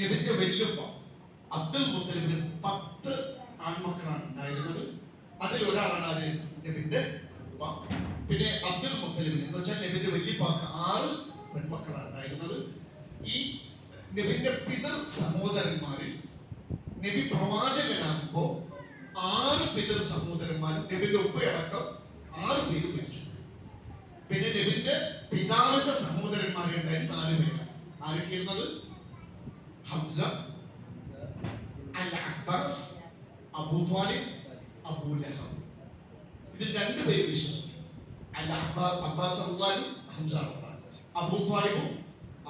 നബിന്റെ വല്യുപ്പ അബ്ദുൽ മുത്തലിബിന് 10 ആൺമക്കളാണ് ഉണ്ടായിരുന്നത്. അതിൽ ഒരാളാണ് ആര്? നബിന്റെ ഉപ്പ. പിന്നെ അബ്ദുൽ മുത്തലിബിന് എന്ന് വെച്ചാൽ നബിന്റെ വല്യപ്പാക്ക് 6 പെൺമക്കളാണ് ഉണ്ടായിരുന്നത്. ഈ നബിന്റെ പിതൃ സഹോദരന്മാരിൽ നബി പ്രവാചകനാകുമ്പോ 6 പിതൃ സഹോദരന്മാരും നബിന്റെ ഉപ്പയടക്കം 6 പേര് മരിച്ചു. പിന്നെ നബിന്റെ പിതാവിന്റെ സഹോദരന്മാരെ ഉണ്ടായിരുന്നു 4 പേരാണ്. ആരൊക്കെയിരുന്നത്? ഹംസ, അൽ അബ്ബാസ്, അബൂ ത്വാലിബ്, അബൂ ലഹബ്. ഇതിൽ 2 പേര് വിശ്വസിച്ചു. അബ്ബാസ് റളിയല്ലാഹു ഹംസ അബൂ ത്വാലിബും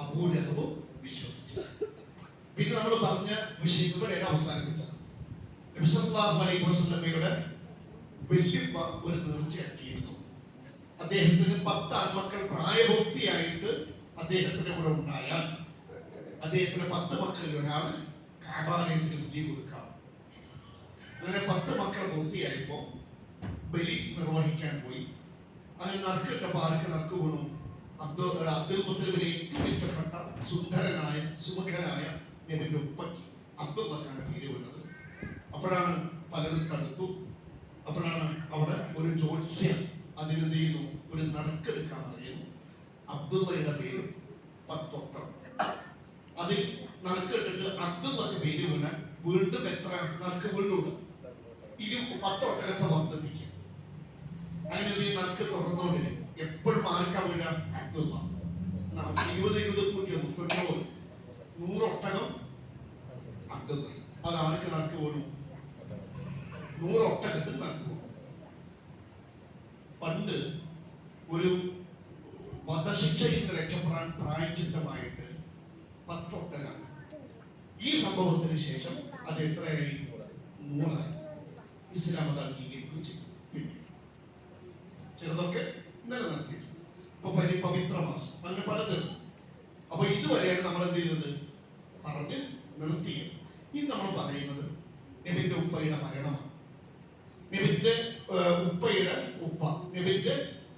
അബൂ ലഹബും വിശ്വസിച്ചു. പിന്നെ നമ്മൾ പറഞ്ഞ വിഷയം ഇവിടെയാണ് അവസാനിപ്പിച്ചത്. നബി സല്ലല്ലാഹു അലൈഹി വസല്ലമയുടെ വല്യപ്പ ഒരു നേർച്ചയാക്കിയിരുന്നു. അദ്ദേഹത്തിന് 10 ആൺമക്കൾ പ്രായപൂർത്തിയായിട്ട് അദ്ദേഹത്തിന്റെ കൂടെ ഉണ്ടായാൽ അദ്ദേഹത്തിന് 10 മക്കളിൽ ഒരാൾ കഅബാലയത്തിന് ബലി കൊടുക്കാം. അങ്ങനെ 10 മക്കൾ പൂർത്തിയായപ്പോ ബലി നിർവഹിക്കാൻ പോയി. അങ്ങനെ നറുക്കിട്ടപ്പോ ആർക്ക് നറുക്ക് വീണു? അബ്ദുൽ മുത്തലിബിന് ഏറ്റവും ഇഷ്ടപ്പെട്ട സുന്ദരനായ സുമുഖനായ നബിന്റെ ഉപ്പയ്ക്ക് അബ്ദുള്ളക്കാണ് പേര് വീണത്. അപ്പോഴാണ് പലരും തടുത്തു. അപ്പോഴാണ് അവിടെ ഒരു ജ്യോത്സ്യൻ അതിനെന്ത് ചെയ്യുന്നു? ഒരു നറുക്കെടുക്കാൻ അറിയുന്നു. അബ്ദുള്ളയുടെ പേര് 10 ഒട്ടം. അതിൽ നറുക്കിട്ടിട്ട് അബ്ദുള്ളക്ക് പേര് വീണാൽ വീണ്ടും എത്ര നറുക്ക് വീണ്ടും 10 ഒട്ടകത്തെ വർദ്ധിപ്പിക്കും. അങ്ങനെ നറുക്ക് തുടർന്നോണ്ടിന് എപ്പോഴും ആർക്കാ വീഴ? അബ്ദുള്ള. 20 കൂട്ടി 100 ഒട്ടകം അബ്ദുള്ള. അത് ആർക്ക് നറുക്ക് വീണു? 100 ഒട്ടകത്തിൽ നറുക്ക് വീണു. പണ്ട് ഒരു വധശിക്ഷയിൽ നിന്ന് രക്ഷപ്പെടാൻ പ്രായച്ചിത്തമായിട്ട് 10 ഒട്ടകം. ഈ സംഭവത്തിന് ശേഷം അത് എത്രയായി? 100ആയി. ഇസ്ലാം അത് അംഗീകരിക്കുകയും ചെയ്തു. പിന്നെ ചിലതൊക്കെ നിലനിർത്തി. ഇപ്പൊ പവിത്ര മാസം അങ്ങനെ പലതും. അപ്പൊ ഇതുവരെയാണ് നമ്മൾ എന്ത് ചെയ്തത്? പറഞ്ഞ് നിർത്തിയത്. ഇനി നമ്മൾ പറയുന്നത് നബിന്റെ ഉപ്പയുടെ മരണമാണ്. നബിന്റെ ഉപ്പയുടെ ഉപ്പ, നബിന്റെ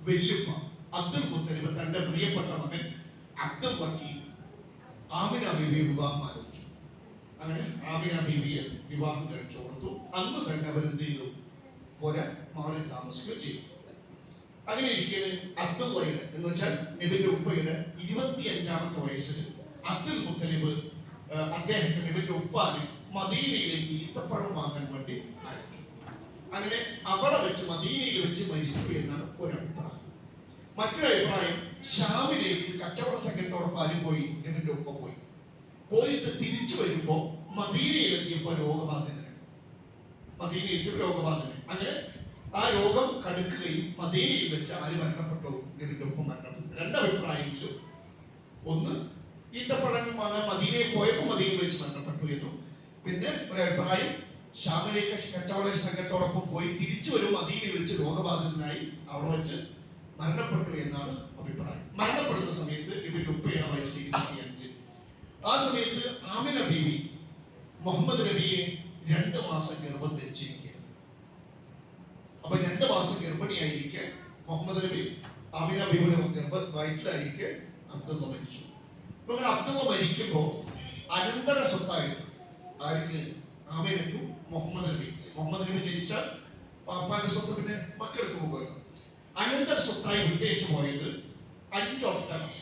വല്യുപ്പ അബ്ദുൽ മുത്തലിബ് തന്റെ പ്രിയപ്പെട്ട മകൻ അബ്ദുൽ വക്കീൽ ആമിന ബീവിയെ വിവാഹം ആലോചിച്ചു. അങ്ങനെ ആമിന ബീവിയെ വിവാഹം കഴിച്ചു കൊടുത്തു. അന്ന് തന്നെ അവരെന്ത് ചെയ്തു? പോലെ മാറി താമസിക്കുകയും ചെയ്തു. അങ്ങനെ ഇരിക്കല് അബ്ദുള്ളയുടെ എന്ന് വെച്ചാൽ നബിന്റെ ഉപ്പയുടെ 25ാമത്തെ വയസ്സിൽ അബ്ദുൽ മുത്തലിബ് അദ്ദേഹത്തിന് നബിന്റെ ഉപ്പാന് മദീനയിലേക്ക് ഈത്തപ്പഴം വാങ്ങാൻ വേണ്ടി അയച്ചു. അങ്ങനെ അവിടെ വെച്ച് മദീനയിൽ വെച്ച് മരിച്ചു എന്നാണ് ഒരഭിപ്രായം. മറ്റൊരു അഭിപ്രായം ഷാമിലേക്ക് കച്ചവട സംഘത്തോടൊപ്പം ആരും പോയി? നബിന്റെ ഉപ്പ പോയിട്ട് തിരിച്ചു വരുമ്പോ മദീനയിലെത്തിയപ്പോ രോഗബാധിതനായി. മദീനയിലെത്തിയ രോഗബാധിതനായി. അങ്ങനെ ആ രോഗം കടുക്കുകയും മദീനയിൽ വെച്ച് ആര് മരണപ്പെട്ടു? നബിന്റെ ഉപ്പ മരണപ്പെട്ടു. 2 അഭിപ്രായങ്ങളിലും ഒന്ന് ഈത്തപ്പഴം വാങ്ങാൻ മദീനയിൽ പോയപ്പോൾ മദീനയിൽ വെച്ച് മരണപ്പെട്ടു എന്നും, പിന്നെ ഒരു അഭിപ്രായം ഷാമിലേക്ക് കച്ചവട സംഘത്തോടൊപ്പം പോയി തിരിച്ചു വരും മദീനയിൽ വെച്ച് രോഗബാധിതനായി അവിടെ വെച്ച് മരണപ്പെട്ടു എന്നാണ് അഭിപ്രായം. മരണപ്പെടുന്ന സമയത്ത് നബിന്റെ ഉപ്പയുടെ വയസ്സ് 25. ആ സമയത്ത് ആമിന ബീവി മുഹമ്മദ് നബിയെ 2 മാസം ഗർഭം ധരിച്ചിരിക്കുക. അപ്പൊ 2 മാസം ഗർഭിണിയായിരിക്കെ മുഹമ്മദ് നബി ആമിന ബീവിയുടെ വയറ്റിലായിരിക്കെ അബ്ദുള്ള മരിച്ചു. അങ്ങനെ അബ്ദുള്ള മരിക്കുമ്പോ അനന്തര സ്വത്തായിട്ട് ആർക്ക്? ആമിനക്കും മുഹമ്മദ് നബി ജനിച്ചാൽ പാപ്പാന്റെ സ്വത്ത് പിന്നെ മക്കൾക്ക് പോകുക. അനന്തര സ്വത്തായി വിട്ടേച്ചു പോയത് 5 ഒട്ടകം,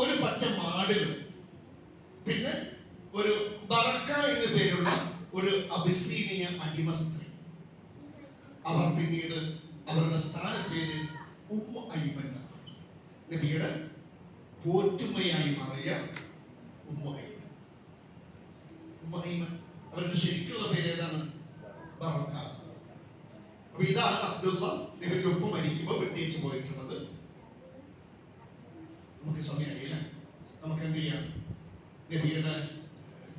ഒരു പറ്റ മാടുകൾ, പിന്നെ ഒരു ബറക്ക എന്ന് പേരുള്ള ഒരു അബിസീനിയ അടിമ സ്ത്രീ. അവർ പിന്നീട് അവരുടെ സ്ഥാനപ്പേര് ഉമ്മ ഐമൻ, നബിയുടെ പോറ്റുമ്മയായി മാറിയ ഉമ്മ ഐമൻ. അവരുടെ ശരിക്കുള്ള പേര് ഏതാണ്? ബറക്ക. അപ്പൊ ഇതാണ് അബ്ദുള്ള നബിന്റെ ഉപ്പ മരിക്കുമ്പോൾ വിട്ടേച്ചു പോയിട്ടുള്ളത്. നമുക്ക് സമയമായില്ല, നമുക്ക് എന്ത് ചെയ്യാം? നബിയുടെ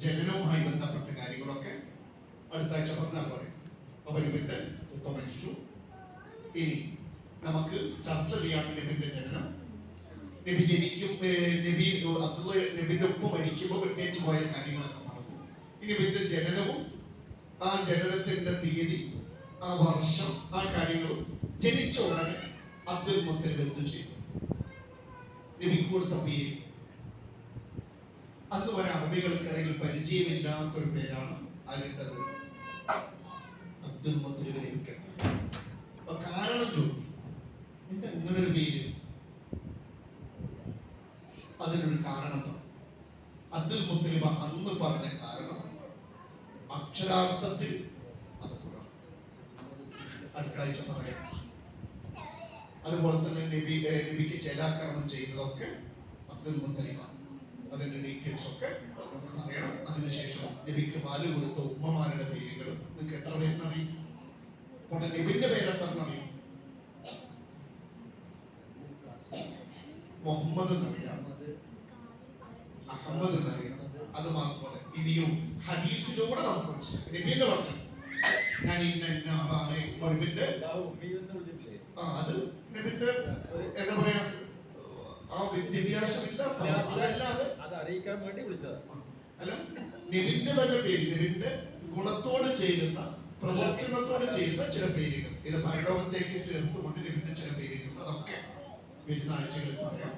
ജനനവുമായി ബന്ധപ്പെട്ട കാര്യങ്ങളൊക്കെ അടുത്ത ആഴ്ച പറഞ്ഞാൽ പോരെ. അപ്പൊ നബിന്റെ ഉപ്പ മരിച്ചു. ഇനി നമുക്ക് ചർച്ച ചെയ്യാം നബിന്റെ ജനനം. നബി ജനിക്കും, നബിന്റെ ഉപ്പ മരിക്കുമ്പോൾ വിട്ടേച്ചു പോയ കാര്യങ്ങളൊക്കെ പറഞ്ഞു. ഇനി നബിന്റെ ജനനവും ആ ജനനത്തിന്റെ തീയതി, ആ വർഷം, ആ കാര്യങ്ങളും ജനിച്ച ഉടനെ അബ്ദുൽ മുത്തലിബ് എന്തു ചെയ്തു? നബിക്ക് കൊടുത്ത പേര് അന്ന് വരെ അറബികൾക്കിടയിൽ പരിചയമില്ലാത്തൊരു പേരാണ് ആരിട്ടത്, അബ്ദുൽ മുത്തലിബ് ലഭിക്കണം. അപ്പൊ കാരണം ചോദിച്ചു, എന്താ ഇങ്ങനൊരു പേര്? അതിനൊരു കാരണം പറഞ്ഞു. അബ്ദുൽ മുത്തലിബ അന്ന് പറഞ്ഞ കാരണം അക്ഷരാർത്ഥത്തിൽ അത് കൂടാ. അടുത്ത ആഴ്ച പറയാം. അതുപോലെ തന്നെ നബിക്ക് ചേലാക്രമം ചെയ്തതൊക്കെ അബ്ദുൽ മുത്തലിബ. അതിന്റെ ഡീറ്റെയിൽസ് ഒക്കെ നമുക്ക് പറയണം. അതിനുശേഷം നബിക്ക് പാല് കൊടുത്ത ഉമ്മമാരുടെ പേരുകൾ നിങ്ങൾക്ക് എത്ര പേരിനറിയും? അപ്പോൾ നബിന്റെ പേര് എത്ര അറിയും? മുഹമ്മദ് എന്നറിയാം, അഹമ്മദ് എന്നറിയാം. അത് മാത്രമല്ല ഇനിയും ഹദീസിലൂടെ നമുക്ക് മനസ്സിലാക്കാം. നബിന്റെ പറഞ്ഞു ഞാൻ ഇന്ന ആളാണ്. നബിന്റെ അത് നബിന്റെ എന്താ പറയാ, ആ വിദ്യാഭ്യാസം ഇല്ലാത്ത അത് അറിയിക്കാൻ വേണ്ടി വിളിച്ചത് അല്ല, നബിന്റെ തന്നെ പേര്, നബിന്റെ ഗുണത്തോട് ചെയ്യുന്ന പ്രവർത്തനത്തോട് ചെയ്യുന്ന ചില പേരുകൾ ഇത് പരലോകത്തേക്ക് ചേർത്തുകൊണ്ട് നബിന്റെ ചില പേരുകൾ അതൊക്കെ വരുന്ന ആഴ്ചകളിൽ പറയാം.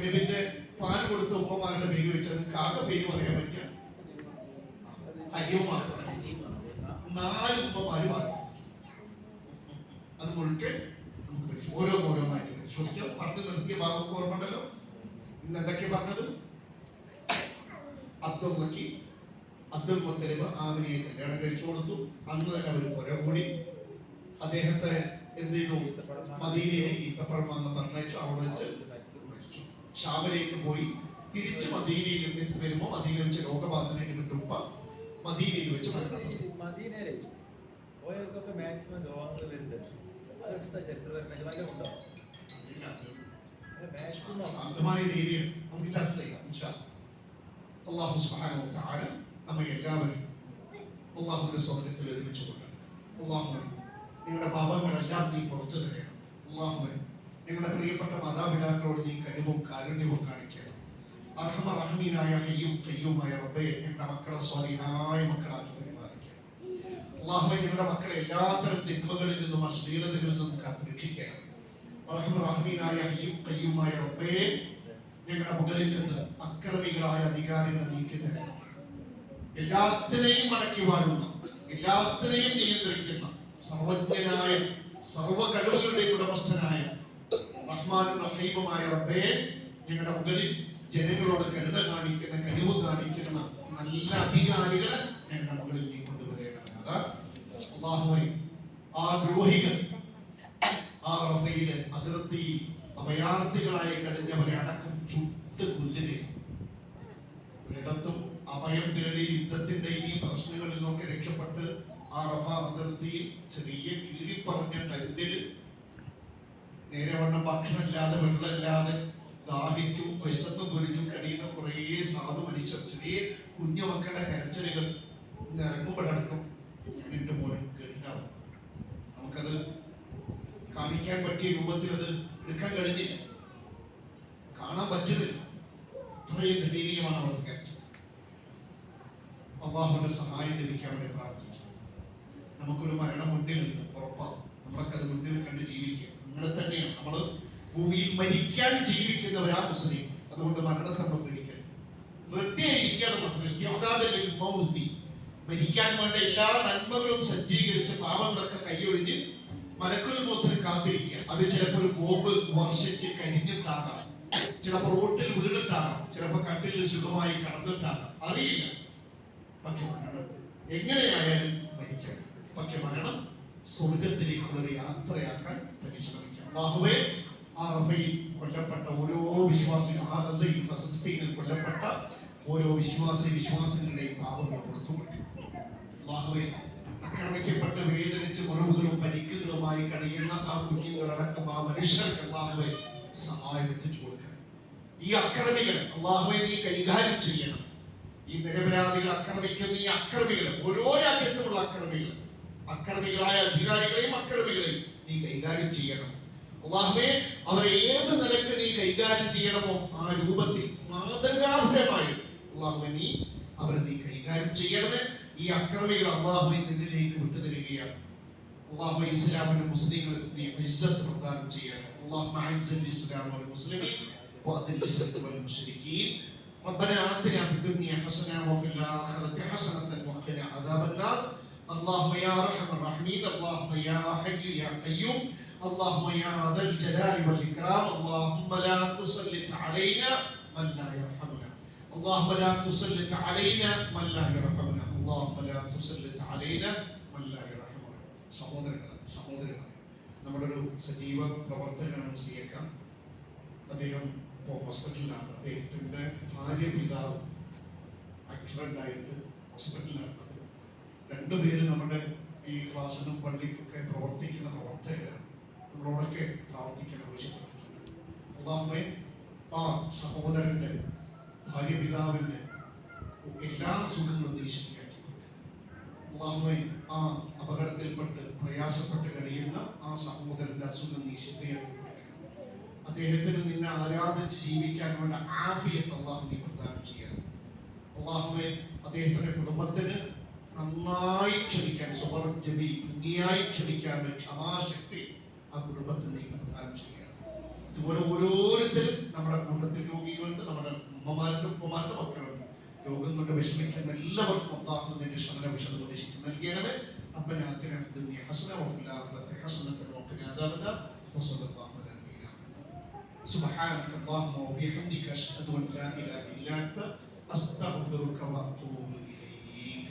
നബിന്റെ പാൽ കൊടുത്ത ഉമ്മമാരുടെ പേര് വെച്ചാൽ ആകെ പേര് പറയാൻ പറ്റിയ ഹരിയും മാത്രം 4 ഉമ്മമാര് പറഞ്ഞു. അത് മുഴുക്കെ ഓരോന്നായിട്ട് ചോദിക്കാം. പറഞ്ഞു നിർത്തിയ ഭാഗം ഓർമ്മണ്ടല്ലോ. ഇന്ന് എന്തൊക്കെ പറഞ്ഞത്? അബ്ദുള്ളക്ക് അബ്ദുൽ മുത്തലിബ് ആമിനയെ കല്യാണം കഴിച്ചു കൊടുത്തു. അന്ന് തന്നെ അവർ പുര കൂടി. അദ്ദേഹത്തെ എന്ത് ചെയ്തു? മദീനയിലേക്ക് ഈത്തപ്പഴം വാങ്ങാൻ പറഞ്ഞയച്ചു. അവിടെ വെച്ച് മരിച്ചു. ഷാമിലേക്ക് പോയി തിരിച്ച് മദീനയിൽ വരുമ്പോ മദീന വെച്ച് രോഗബാധനയുടെ ഉപ്പ മദീനയിൽ വെച്ച് മരണപ്പെട്ടു. മദീനയിലെ പോയവർക്കൊക്കെ മാക്സിമം രോഗങ്ങൾ വരുന്നുണ്ട്. അതെന്താ ചരിത്രപരമായിട്ട് ഉണ്ടോ? സാധ്യമായ രീതിയിൽ നമുക്ക് ചർച്ച ചെയ്യാം. അല്ലാഹു സുബ്ഹാനഹു വ തആല നമ്മെ എല്ലാവരും അല്ലാഹുവിന്റെ സ്വർഗ്ഗത്തിൽ ഒരുമിച്ച് കൊണ്ടുവരണം. അല്ലാഹുവേ, നിങ്ങളുടെ പാപങ്ങളെല്ലാം നീ പുറത്തു തരണം. അല്ലാഹുവേ, നിങ്ങളുടെ പ്രിയപ്പെട്ട മാതാപിതാക്കളോട് നീ കരുവും കാരുണ്യവും കാണിക്കണം. അർഹമ റഹീമായ ഹയ്യും ഖയ്യൂമായ റബ്ബേ, ഞങ്ങളുടെ മക്കളെ സ്വാലിഹായ മക്കളാക്കി പരിപാലിക്കണം. അല്ലാഹുവേ, ഞങ്ങളുടെ മക്കളെ എല്ലാത്തരം തിന്മകളിൽ നിന്നും അശ്ലീലതകളിൽ നിന്നും കാത്തുരക്ഷിക്കണം. അർഹമ റഹീമായ ഹയ്യും ഖയ്യൂമായ റബ്ബേ, ഞങ്ങളുടെ മുകളിൽ നിന്ന് അക്രമികളായ അധികാരികളെ നീക്കി തരണം. എല്ലാത്തിനെയും അടക്കി വാഴുന്ന, എല്ലാത്തിനെയും നിയന്ത്രിക്കുന്ന സർവജ്ഞനായ സർവ കഴിവുകളുടെയും ഉടമസ്ഥനായ റഹ്മാനും റഹീമുമായ റബ്ബേ, ഞങ്ങളുടെ മുകളിൽ ജനങ്ങളോട് കരുണ കാണിക്കുന്ന, കഴിവ് കാണിക്കുന്ന നല്ല അധികാരികളെ ഞങ്ങളുടെ മുകളിൽ നീ കൊണ്ടുവരേണ്ടത്. അല്ലാഹുവേ, ആ ദ്രോഹികൾ ആ റഫയിലെ അതിർത്തിയിൽ അഭയാർത്ഥികളായി കഴിഞ്ഞവരെ അടക്കം ചുട്ട് കൊല്ലുകയാണ്. ഒരിടത്തും അഭയം തേടി യുദ്ധത്തിന്റെ ഈ പ്രശ്നങ്ങളിൽ നിന്നൊക്കെ രക്ഷപ്പെട്ട് ആ റഫ അതിർത്തിയിൽ ചെറിയ കീറിപ്പറഞ്ഞ ടെന്റിൽ നേരെവണ്ണം ഭക്ഷണമില്ലാതെ വെള്ളമില്ലാതെ ദാഹിച്ചും വിശന്നും പൊരിഞ്ഞും കഴിയുന്ന കുറേ സാധു മനുഷ്യർ, ചെറിയ കുഞ്ഞു മക്കളുടെ കരച്ചിലുകൾ ഇറങ്ങുമ്പോഴടക്കം ഞാൻ എൻ്റെ മോനും കേട്ടിട്ടാവും. നമുക്കത് കാണിക്കാൻ പറ്റിയ രൂപത്തിൽ അത് എടുക്കാൻ കഴിഞ്ഞില്ല, കാണാൻ പറ്റുന്നില്ല. അത്രയും ദയനീയമാണ് അവിടുത്തെ കരച്ചിൽ. അല്ലാഹുവിന്റെ സഹായം ലഭിക്കാൻ വേണ്ടി പ്രാർത്ഥിക്കും. നമുക്കൊരു മരണം മുന്നിലുണ്ട്, ഉറപ്പാണ്. നമ്മളൊക്കെ അത് മുന്നിൽ കണ്ട് ജീവിക്കുക. അങ്ങനെ തന്നെയാണ് നമ്മൾ ഭൂമിയിൽ മരിക്കാൻ ജീവിക്കുന്നവരാ മുസ്ലിം. അതുകൊണ്ട് മരണത്തെ നമ്മൾ പേടിക്കണം. റെഡിയായിരിക്കാതെ മരിക്കാൻ വേണ്ട എല്ലാ നന്മകളും സജ്ജീകരിച്ച് പാവങ്ങളൊക്കെ കൈയൊഴിഞ്ഞ് മലക്കുൽ മൗത്തിന് കാത്തിരിക്കുക. അത് ചിലപ്പോൾ ഒരു ബോംബ് വർഷിച്ച് കരിഞ്ഞിട്ടാകാം, ചിലപ്പോൾ റോട്ടിൽ വീണിട്ടാകാം, ചിലപ്പോൾ കട്ടിലിൽ സുഖമായി കടന്നിട്ടാകാം, അറിയില്ല. പക്ഷെ മരണം എങ്ങനെയായാലും മരിക്കണം. പക്ഷെ മരണം സ്വർഗത്തിലേക്കുള്ള ഒരു യാത്രയാക്കാൻ പരിശ്രമിക്കാം. അല്ലാഹുവേ, ആ റഫയിൽ കൊല്ലപ്പെട്ട ഓരോ വിശ്വാസികളും, ആ ഗസയിൽ ഫലസ്തീനിൽ കൊല്ലപ്പെട്ട ഓരോ വിശ്വാസികളുടെയും പാപങ്ങൾ പുറത്തു കൊടുക്കും. അല്ലാഹുവേ, ആക്രമിക്കപ്പെട്ട് വേദനിച്ച് മുറിവുകളും പരിക്കുകളുമായി കഴിയുന്ന ആ കുഞ്ഞുങ്ങളടക്കം ആ മനുഷ്യർക്ക് അല്ലാഹുവേ സഹായം എത്തിച്ചു കൊടുക്കണം. ഈ അക്രമികളെ അല്ലാഹുവേ നീ കൈകാര്യം ചെയ്യണം. ഈ നിരപരാധികൾ ആക്രമിക്കുന്ന ഈ അക്രമികളെ, ഓരോ രാജ്യത്തുമുള്ള അക്രമികളായ അധികാരികളെയും അക്രമികളെയും നീ കൈകാര്യം ചെയ്യണം. അല്ലാഹുവേ, അവരെ ഏത് നിലക്ക് നീ കൈകാര്യം ചെയ്യണമോ ആ രൂപത്തിൽ മാതൃകാപരമായി അല്ലാഹുവേ നീ അവരെ നീ കൈകാര്യം ചെയ്യണമേ. ഈ അക്രമികൾ അല്ലാഹുവേ നിന്നിലേക്ക് വിട്ടുതരികയാണ്. അല്ലാഹുവേ, ഇസ്ലാമിനും മുസ്ലിങ്ങളും നീ ഇസ്സത്ത് പ്രദാനം ചെയ്യണം. അല്ലാഹുമ്മ അഇസ്സൽ ഇസ്ലാമ വൽ മുസ്ലിമീൻ വഅദിൽ ശിർക വൽ മുശ്രികീൻ ربنا آتنا في الدنيا حسنة وفي الآخرة حسنة وقنا عذاب النار اللهم يا أرحم الراحمين اللهم يا حي يا قيوم اللهم يا ذا الجلال والإكرام اللهم لا تسلط علينا من لا يرحمنا اللهم لا تسلط علينا من لا يرحمنا اللهم لا تسلط علينا من لا يرحمنا സഹോദരങ്ങൾ നമ്മുടെ ഒരു സജീവ പ്രവർത്തകനാണ് സിയക്ക. അദ്ദേഹം ഇപ്പോൾ ഹോസ്പിറ്റലിലാണ്. അദ്ദേഹത്തിൻ്റെ ഭാര്യ പിതാവ് ആക്സിഡൻ്റ് ആയിട്ട് ഹോസ്പിറ്റലിലാണ്. രണ്ടുപേരും നമ്മുടെ ഈ ക്ലാസ്സിനും പള്ളിക്കൊക്കെ പ്രവർത്തിക്കുന്ന പ്രവർത്തകരാണ്. നമ്മളോടൊക്കെ പ്രാർത്ഥിക്കാൻ ആവശ്യപ്പെട്ടിട്ടുണ്ട്. അല്ലാഹുവേ, ആ സഹോദരൻ്റെ ഭാര്യ പിതാവിൻ്റെ എല്ലാ സുഖങ്ങളും നീ ശരിയാക്കി കൊടുക്കണം. അല്ലാഹുവേ, ആ അപകടത്തിൽപ്പെട്ട് പ്രയാസപ്പെട്ട് കഴിയുന്ന ആ സഹോദരൻ്റെ അസുഖം നീ ശരിയാക്കി കൊടുക്കണം. അദ്ദേഹത്തിന് നിന്നെ ആരാധിച്ച് ജീവിക്കാനുള്ള ആഫിയത്ത് അല്ലാഹു നീ പ്രദാനം ചെയ്യണം. അല്ലാഹുവേ, അദ്ദേഹത്തിന്റെ കുടുംബത്തിന് നന്നായി ക്ഷമിക്കാൻ ഭംഗിയായി ക്ഷമിക്കാനുള്ള ക്ഷമാശക്തി ആ കുടുംബത്തിന് നീ പ്രദാനം ചെയ്യണം. ഇതുപോലെ ഓരോരുത്തരും നമ്മുടെ കൂട്ടത്തിൽ രോഗികളുണ്ട്, നമ്മുടെ ഉമ്മമാരുടെ ഉപ്പമാരുടെ മക്കളുണ്ട്. രോഗം കൊണ്ട് വിഷമിക്കുന്ന എല്ലാവർക്കും അല്ലാഹു നിന്റെ ശമന വിഷമം നൽകണമേ. ربنا آتنا في الدنيا حسنة وفي الآخرة حسنة وقنا عذاب النار وصلى الله على نبينا محمد. سبحانك اللهم وبحمدك أشهد أن لا إله إلا أنت أستغفرك وأتوب إليك.